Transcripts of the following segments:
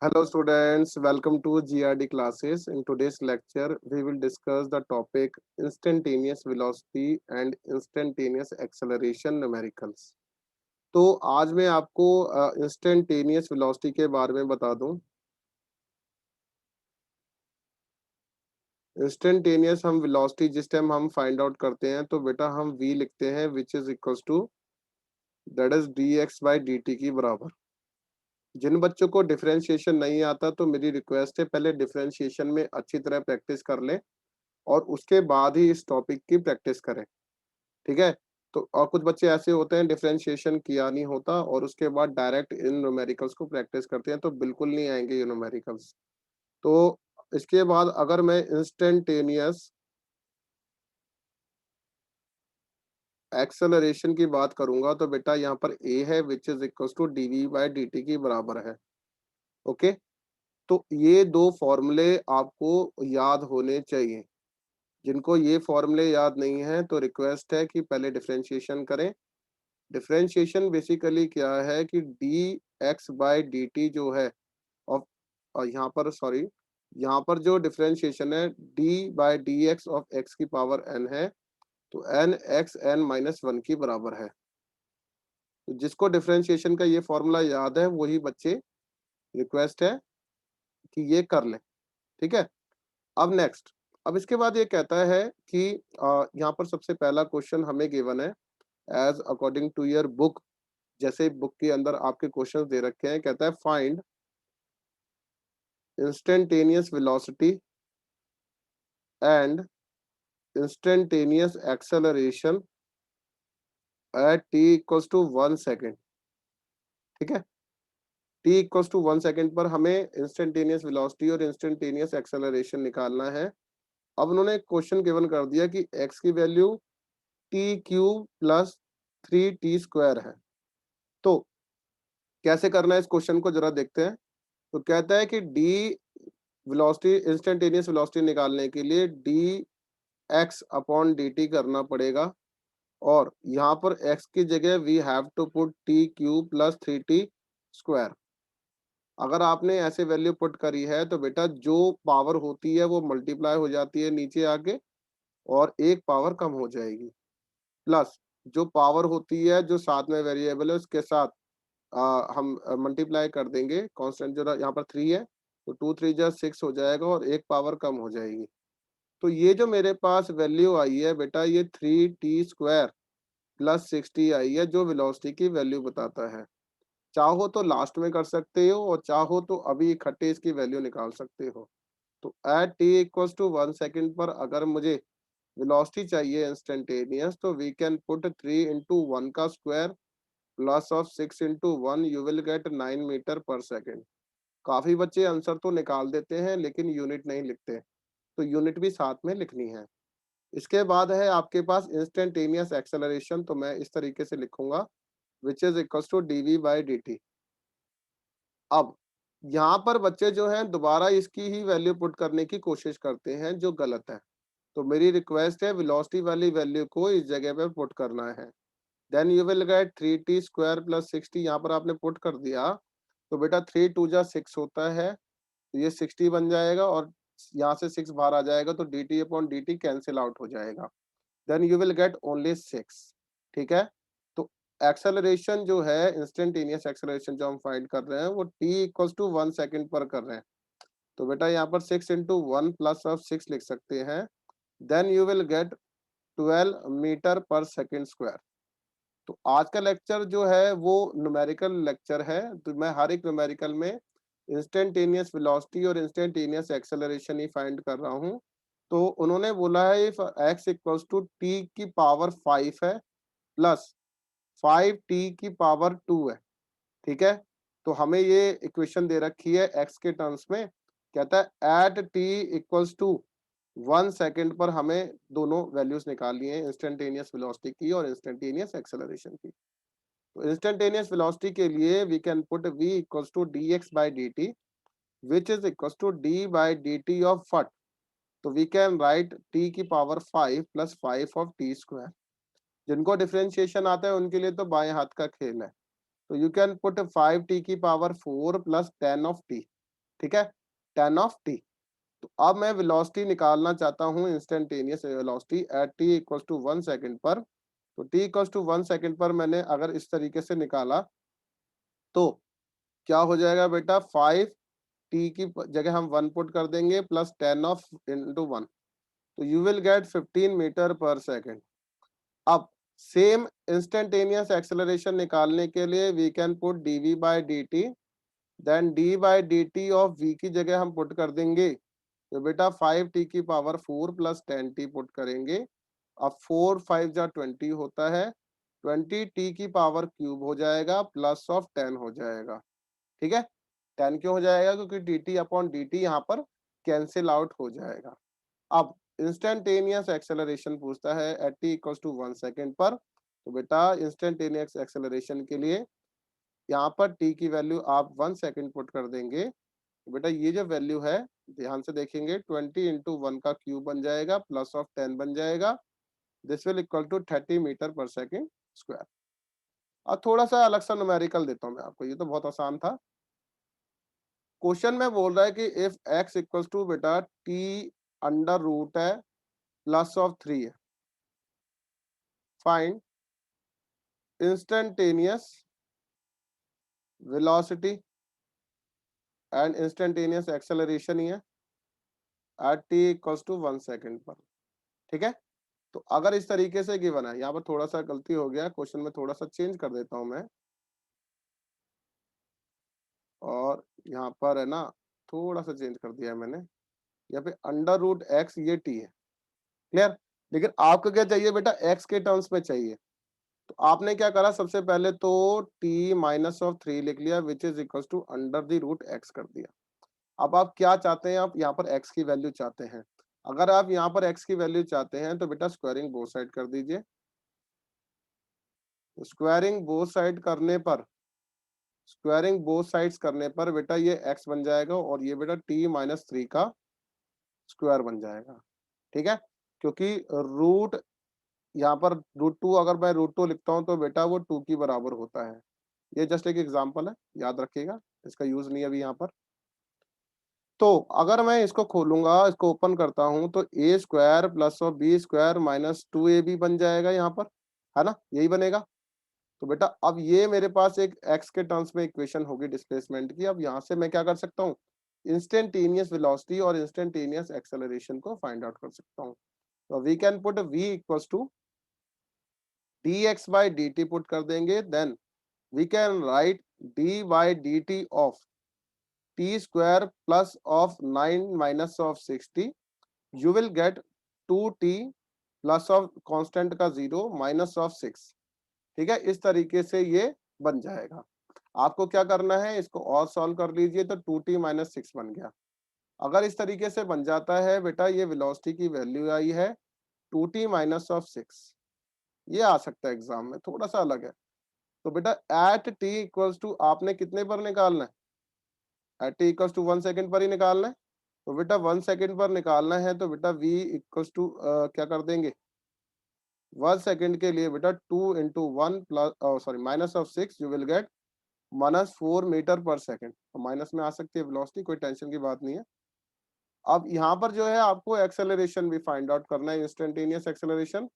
Hello students, welcome to GRD classes. In today's lecture, we will discuss the topic instantaneous velocity and instantaneous acceleration numericals. तो आज मैं आपको instantaneous velocity के बारे में बता दूं। इंस्टेंटेनियस हम वेलोसिटी जिस टाइम हम फाइंड आउट करते हैं तो बेटा हम v लिखते हैं which is equals to that is dx by dt की बराबर। जिन बच्चों को डिफरेंशिएशन नहीं आता तो मेरी रिक्वेस्ट है पहले डिफरेंशिएशन में अच्छी तरह प्रैक्टिस कर लें और उसके बाद ही इस टॉपिक की प्रैक्टिस करें। ठीक है? तो और कुछ बच्चे ऐसे होते हैं डिफरेंशिएशन किया नहीं होता और उसके बाद डायरेक्ट इन न्यूमेरिकल्स को प्रैक्टिस करते हैं तो बिल्कुल नहीं आएंगे ये न्यूमेरिकल्स। तो इसके बाद अगर मैं इंस्टेंटेनियस एक्सेलरेशन की बात करूंगा तो बेटा यहाँ पर ए है which is equals to dv by dt की बराबर है। ओके, तो ये दो फॉर्मूले आपको याद होने चाहिए। जिनको ये फॉर्मूले याद नहीं है तो रिक्वेस्ट है कि पहले डिफरेंशिएशन करें। डिफरेंशिएशन बेसिकली क्या है कि D x by d T जो है ऑफ यहाँ पर सॉरी यहाँ पर जो डिफरेंशिएशन है d by d x of x की पावर एन है तो n x n minus one की बराबर है। तो जिसको डिफरेंशिएशन का ये फॉर्मूला याद है वही बच्चे रिक्वेस्ट है कि ये कर लें। ठीक है, अब नेक्स्ट, अब इसके बाद ये कहता है कि यहाँ पर सबसे पहला क्वेश्चन हमें गिवन है as according to your book. जैसे बुक के अंदर आपके क्वेश्चंस दे रखे हैं, कहता है find instantaneous velocity and instantaneous acceleration at t equals to 1 second. ठीक है, टी इक्वल्स टू 1 सेकेंड पर हमें इंस्टेंटेनियस वेलोसिटी और इंस्टेंटेनियस एक्सेलरेशन निकालना है। अब उन्होंने क्वेश्चन गिवन कर दिया कि एक्स की value T cube plus 3t² है। तो कैसे करना है इस क्वेश्चन को जरा देखते हैं। तो कहता है कि डी वेलोसिटी इंस्टेंटेनियस वेलोसिटी निकालने के लिए d x upon d t करना पड़ेगा और यहाँ पर एक्स की जगह we have to put t cube plus 3t²। अगर आपने ऐसे वैल्यू पुट करी है तो बेटा जो पावर होती है वो मल्टीप्लाई हो जाती है नीचे आके और एक पावर कम हो जाएगी, प्लस जो पावर होती है जो साथ में वेरिएबल है उसके साथ हम मल्टीप्लाई कर देंगे। कांस्टेंट जो यहाँ पर 3 है तो 2 3 जा 6 हो जाएगा और एक पावर कम हो जाएगी। तो ये जो मेरे पास वैल्यू आई है बेटा ये 3t² प्लस 6t आई है जो वेलोसिटी की वैल्यू बताता है। चाहो तो लास्ट में कर सकते हो और चाहो तो अभी इकट्ठे इसकी वैल्यू निकाल सकते हो। तो at t equals to 1 second पर अगर मुझे वेलोसिटी चाहिए इंस्टेंटेनियस तो वी कैन पुट 3 इंटू 1 का square plus of 6 into 1 you will get 9 metre per second. काफी बच्चे आंसर तो निकाल देते हैं लेकिन यूनिट नहीं लिखते, तो यूनिट भी साथ में लिखनी है। इसके बाद है आपके पास इंस्टेंटेनियस एक्सेलरेशन, तो मैं इस तरीके से लिखूंगा which is equals to dv by dt। अब यहाँ पर बच्चे जो हैं दोबारा इसकी ही वैल्यू पुट करने की कोशिश करते हैं जो गलत है। तो मेरी रिक्वेस्ट है वेलोसिटी वाली वैल्यू को इस जगह पे पुट करना है। Then you will get 3t² plus 6t। यहाँ पर आपने पुट कर दिया तो बेटा 3 2 जा 6 होता है तो ये 60 बन जाएगा और यहाँ से 6 बाहर आ जाएगा तो dt upon dt cancel out हो जाएगा। Then you will get only 6। ठीक है, तो एक्सेलरेशन जो है इंस्टेंटेनियस एक्सेलरेशन जो हम फाइंड कर रहे हैं वो t इक्वल्स टू 1 सेकेंड पर कर रहे हैं। तो बेटा यहाँ पर 6 इंटू 1 प्लस ऑफ 6 लिख सकते हैं। Then you will get 12 metre per second square. तो आज का लेक्चर जो है वो न्यूमेरिकल लेक्चर है, तो मैं हर एक न्यूमेरिकल में इंस्टेंटेनियस वेलोसिटी और इंस्टेंटेनियस एक्सेलरेशन ही फाइंड कर रहा हूँ। तो उन्होंने बोला है if x equals to t की पावर 5 है प्लस 5t की पावर 2 है। ठीक है, तो हमें ये इक्वेशन दे रखी है x के टर्म्स में। कहता है at t equals to 1 second पर हमें दोनों वैल्यूज निकालनी है इंस्टेंटेनियस वेलोसिटी की और इंस्टेंटेनियस एक्सेलरेशन की। तो इंस्टेंटेनियस वेलोसिटी के लिए we can put v equals to dx by dt which is equals to d by dt of फट। तो वी कैन राइट t की पावर 5 प्लस 5 ऑफ t²। जिनको डिफरेंशिएशन आता है उनके लिए तो बाएं हाथ का खेल है। तो यू कैन पुट 5t की पावर 4 प्लस 10 ऑफ t। ठीक है, 10 ऑफ टी। तो अब मैं वेलोसिटी निकालना चाहता हूँ, instantaneous velocity at t equals to 1 second पर। तो टी इक्वल्स टू 1 सेकंड पर मैंने अगर इस तरीके से निकाला तो क्या हो जाएगा बेटा, 5 टी की जगह हम 1 पुट कर देंगे प्लस 10 ऑफ इंटू 1, तो you will get 15 metre per second. अब सेम इंस्टेंटेनियस एक्सेलरेशन निकालने के लिए we can put dv by dt, then d by dt of v की जगह हम पुट कर देंगे, तो बेटा 5t की पावर 4 प्लस 10t पुट करेंगे। अब 4 5 जा 20 होता है, 20t की पावर क्यूब हो जाएगा प्लस ऑफ 10 हो जाएगा। ठीक है, 10 क्यों हो जाएगा, क्योंकि dt अपॉन dt यहाँ पर कैंसिल आउट हो जाएगा। अब इंस्टेंटेनियस एक्सेलरेशन पूछता है at t equals to 1 second पर। तो बेटा इंस्टेंटेनियस एक्सेलरेशन के लिए यहाँ पर t की वैल्यू आप 1 सेकेंड पुट कर देंगे। तो बेटा ये जो वैल्यू है ध्यान से देखेंगे, 20 इंटू 1 का क्यूब बन जाएगा प्लस ऑफ 10 बन जाएगा, this will equal to 30 metre per second square. अब थोड़ा सा अलग सा न्यूमेरिकल देता हूँ मैं आपको, ये तो बहुत आसान था। क्वेश्चन में बोल रहा है कि if x equals to beta t under root है प्लस ऑफ 3 है, find instantaneous velocity and instantaneous acceleration ही है at t equals to 1 second पर। ठीक है, तो अगर इस तरीके से गिवन है, यहाँ पर थोड़ा सा गलती हो गया, क्वेश्चन में थोड़ा सा चेंज कर देता हूं मैं, और यहाँ पर है ना थोड़ा सा चेंज कर दिया है मैंने, यहाँ पे अंडर रूट एक्स ये टी है, क्लियर। लेकिन आपको क्या चाहिए बेटा, एक्स के टर्म्स में चाहिए, तो आपने क्या करा, सबसे पहले तो t माइनस ऑफ 3 लिख लिया which is equal to under the root x कर दिया। अब आप क्या चाहते हैं, आप यहाँ पर x की वैल्यू चाहते हैं। अगर आप यहाँ पर x की वैल्यू चाहते हैं तो बेटा स्क्वायरिंग बोथ साइड कर दीजिए। स्क्वायरिंग बोथ साइड करने पर, स्क्वायरिंग बोथ साइड्स करने पर बेटा ये x बन जाएगा और ये बेटा t माइनस 3 का स्क्वायर बन जाएगा। ठीक है, क्योंकि रूट यहाँ पर √2 अगर मैं √2 लिखता हूँ तो बेटा वो 2 की बराबर होता है। ये जस्ट एक एग्जांपल है, याद रखिएगा, इसका यूज नहीं है अभी यहाँ पर। तो अगर मैं इसको खोलूंगा, इसको ओपन करता हूं, तो ए स्क्वायर प्लस और बी स्क्वायर माइनस 2ab बन जाएगा यहाँ पर, है ना, यही बनेगा। तो बेटा अब ये मेरे पास एक x के टर्म्स में इक्वेशन होगी डिस्प्लेसमेंट की। अब यहाँ से मैं क्या कर सकता हूँ, इंस्टेंटेनियस वेलोसिटी और इंस्टेंटेनियस एक्सेलरेशन को फाइंड आउट कर सकता हूँ। तो we can put v equals to dx by dt put कर देंगे, then we can write d by dt of t square plus of 9 minus of 60, you will get 2t plus of constant का 0 minus of 6। ठीक है, इस तरीके से ये बन जाएगा। आपको क्या करना है, इसको और सॉल्व कर लीजिए, तो 2t माइनस 6 बन गया। अगर इस तरीके से बन जाता है बेटा, ये वेलोसिटी की वैल्यू आई है 2t माइनस ऑफ 6, ये आ सकता है एग्जाम में, थोड़ा सा अलग है। तो बेटा एट t इक्वल्स टू आपने कितने पर निकालना है, at t equals to 1 second पर ही निकालना है। तो बेटा 1 सेकेंड पर निकालना है, तो बेटा v इक्वल्स टू क्या कर देंगे, 1 सेकेंड के लिए बेटा 2 into 1 plus sorry minus of 6, you will get minus 4 metre per second. तो माइनस में आ सकती है वेलोसिटी, कोई टेंशन की बात नहीं है। अब यहाँ पर जो है आपको एक्सेलरेशन भी फाइंड आउट करना है, इंस्टेंटेनियस एक्सेलरेशन।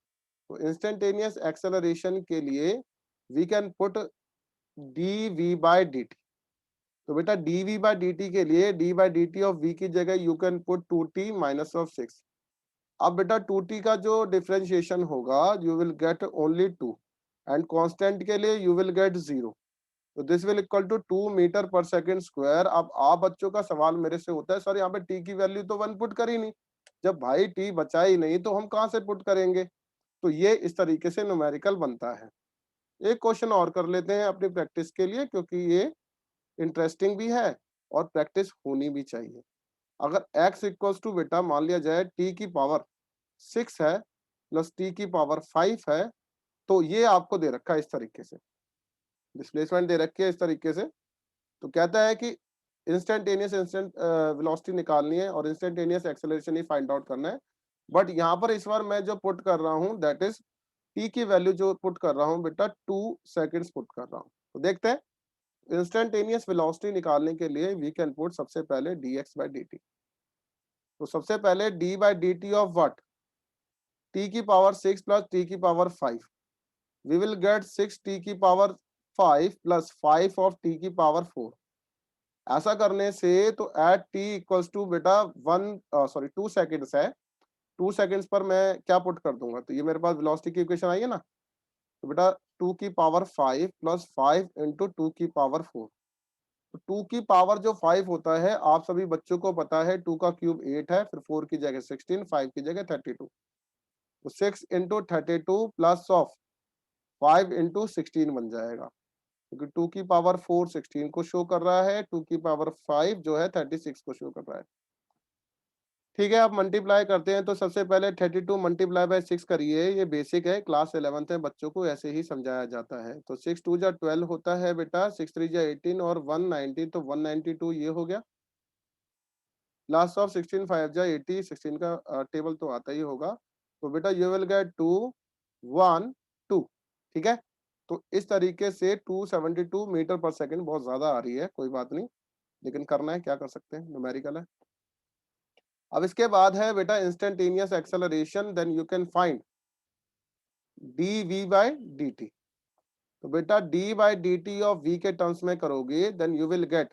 तो इंस्टेंटेनियस एक्सेलरेशन के लिए we can put d v by d t. तो बेटा d v by d t के लिए d by d t of v की जगह you can put 2t minus of 6। अब बेटा 2t का जो डिफरेंशिएशन होगा, you will get only 2, and constant के लिए यू विल गेट 0। तो this will equal to 2 metre per second square. अब आप बच्चों का सवाल मेरे से होता है, सर यहाँ पे t की वैल्यू तो 1 पुट कर ही नहीं। जब भाई t बचा ही नहीं तो हम कहाँ से पुट करेंगे। तो ये इस तरीके से न्यूमेरिकल बनता है। एक क्वेश्चन और कर लेते हैं अपनी प्रैक्टिस के लिए, क्योंकि ये इंटरेस्टिंग भी है और प्रैक्टिस होनी भी चाहिए। अगर x इक्वल्स टू बेटा मान लिया जाए t की पावर 6 है प्लस t की पावर 5 है, तो ये आपको दे रखा है इस तरीके से, डिस्प्लेसमेंट दे रखी है इस तरीके से। तो कहता है कि इंस्टेंटेनियस वेलोसिटी निकालनी है और इंस्टेंटेनियस एक्सेलरेशन ही फाइंड आउट करना है। बट यहाँ पर इस बार मैं जो पुट कर रहा हूँ दैट इज t की वैल्यू जो पुट कर रहा हूँ बेटा 2 सेकेंड्स पुट कर रहा हूँ। तो देखते हैं इंस्टेंटेनियस वेलोसिटी निकालने के लिए वी कैन पुट सबसे पहले dx by dt। तो सबसे पहले d by dt of what, t की पावर 6 प्लस t की power 5, we will get 6 t की पावर 5 प्लस 5 ऑफ t की पावर 4। ऐसा करने से तो एट t इक्वल्स टू बेटा 2 सेकेंड्स है, 2 सेकेंड्स पर मैं क्या पुट कर दूंगा, तो ये मेरे पास वेलोसिटी की इक्वेशन आई है ना। तो बेटा 2 की पावर 5 प्लस 5 इंटू 2 की पावर 4। तो 2 की पावर जो 5 होता है, आप सभी बच्चों को पता है 2 का क्यूब 8 है, फिर 4 की जगह 16, 5 की जगह 32। तो 6 इंटू 32 प्लस ऑफ 5 इंटू 16 बन जाएगा, क्योंकि 2 की पावर 4 16 को शो कर रहा है, 2 की पावर 5 जो है 36 को शो कर रहा है। ठीक है, आप मल्टीप्लाई करते हैं तो सबसे पहले 32 मल्टीप्लाई बाय 6 करिए, ये बेसिक है, क्लास 11th है, बच्चों को ऐसे ही समझाया जाता है। तो 6 2 जा 12 होता है बेटा, 6 3 जा 18 और 190, तो 192 ये हो गया। लास्ट ऑफ 16 5 जा 80, 16 का टेबल तो आता ही होगा। तो बेटा यू विल गेट 2 1 2। ठीक है, तो इस तरीके से 272 मीटर पर सेकंड, बहुत ज्यादा आ रही है, कोई बात नहीं, लेकिन करना है, क्या कर सकते हैं, न्यूमेरिकल है। अब इसके बाद है बेटा instantaneous acceleration, then you can find dv by dt। तो बेटा d by dt of v के टर्म्स में करोगे, then you will gate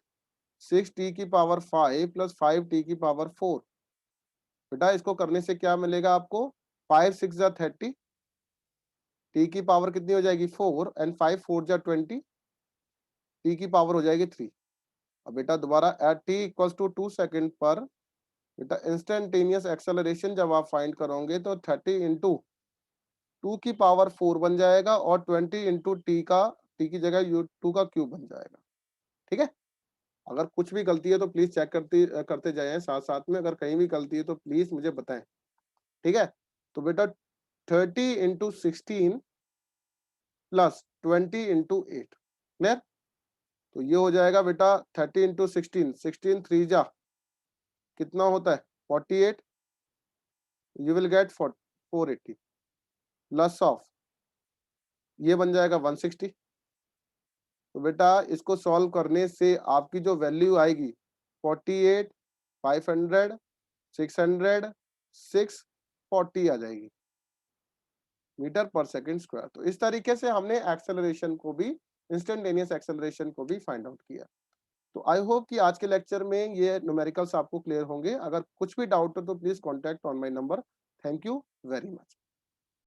6t की पावर 5 प्लस 5t की पावर 4। बेटा इसको करने से क्या मिलेगा आपको, 5 6 जा 30, t की पावर कितनी हो जाएगी 4, एंड 5 4 जा 20, t की पावर हो जाएगी 3। अब बेटा दोबारा at t equals to 2 second पर बेटा इंस्टेंटेनियस एक्सेलरेशन जब आप फाइंड करोगे तो 30 इंटू 2 की पावर 4 बन जाएगा, और 20 इंटू टी की जगह यू 2 का क्यूब बन जाएगा। ठीक है, अगर कुछ भी गलती है तो प्लीज चेक करते जाएं साथ साथ में, अगर कहीं भी गलती है तो प्लीज मुझे बताएं। ठीक है, तो बेटा 30 इंटू 16 प्लस 20 इंटू 8, क्लियर। तो ये हो जाएगा बेटा 30 इंटू 16 3 जा कितना होता है 48, you will gate 480 plus of ये बन जाएगा 160। तो बेटा इसको सॉल्व करने से आपकी जो वैल्यू आएगी 48 500 600 640 आ जाएगी मीटर पर सेकंड स्क्वायर। तो इस तरीके से हमने एक्सेलरेशन को भी, इंस्टेंटेनियस एक्सेलरेशन को भी फाइंड आउट किया। तो आई होप कि आज के लेक्चर में ये न्यूमेरिकल्स आपको क्लियर होंगे। अगर कुछ भी डाउट हो तो please contact on my number. Thank you very much.